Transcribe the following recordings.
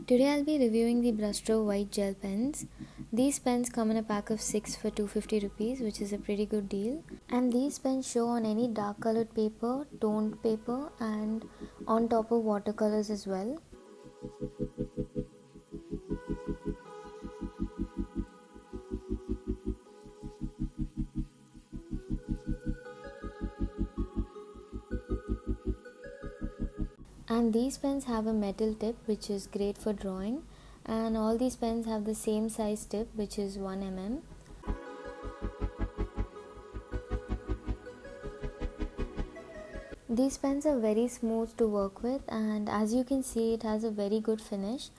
Today I'll be reviewing the Brushdro white gel pens. These pens come in a pack of 6 for 250 rupees, which is a pretty good deal. And these pens show on any dark colored paper, toned paper, and on top of watercolors as well. And these pens have a metal tip which is great for drawing, and all these pens have the same size tip which is 1 mm. These pens are very smooth to work with, and as you can see it has a very good finish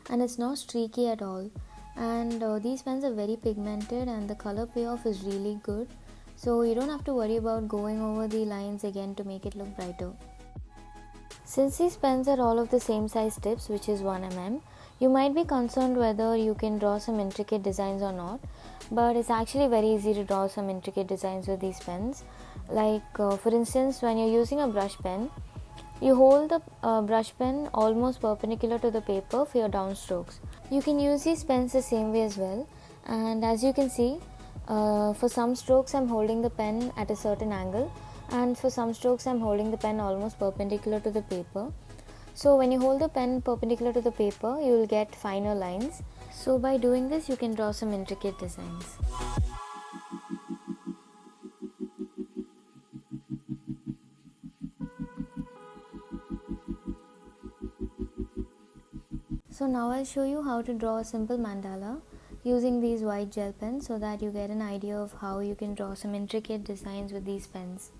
and it's not streaky at all. And these pens are very pigmented and the color payoff is really good, so you don't have to worry about going over the lines again to make it look brighter. Since these pens are all of the same size tips, which is 1 mm, you might be concerned whether you can draw some intricate designs or not, but it's actually very easy to draw some intricate designs with these pens. Like for instance, when you're using a brush pen, you hold the brush pen almost perpendicular to the paper for your downstrokes. You can use these pens the same way as well, and as you can see, for some strokes I'm holding the pen at a certain angle, and for some strokes I'm holding the pen almost perpendicular to the paper. So when you hold the pen perpendicular to the paper, you will get finer lines. So by doing this, you can draw some intricate designs. So now I'll show you how to draw a simple mandala using these white gel pens so that you get an idea of how you can draw some intricate designs with these pens.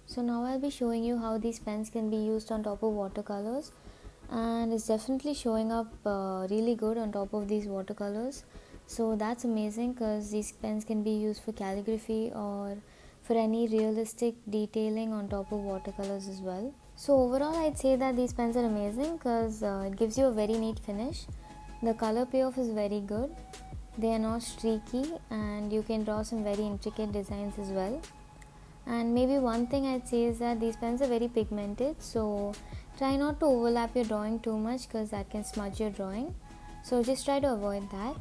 So now I'll be showing you how these pens can be used on top of watercolors, and it's definitely showing up really good on top of these watercolors. So that's amazing because these pens can be used for calligraphy or for any realistic detailing on top of watercolors as well. So overall I'd say that these pens are amazing because it gives you a very neat finish. The color payoff is very good. They are not streaky and you can draw some very intricate designs as well. And maybe one thing I'd say is that these pens are very pigmented, so try not to overlap your drawing too much because that can smudge your drawing. So just try to avoid that.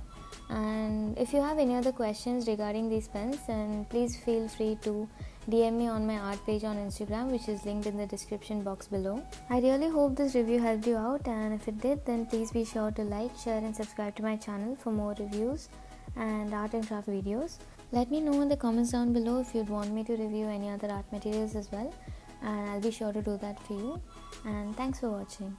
And if you have any other questions regarding these pens, then please feel free to DM me on my art page on Instagram, which is linked in the description box below. I really hope this review helped you out, and if it did, then please be sure to like, share and subscribe to my channel for more reviews and art and craft videos. Let me know in the comments down below if you'd want me to review any other art materials as well, and I'll be sure to do that for you. And thanks for watching.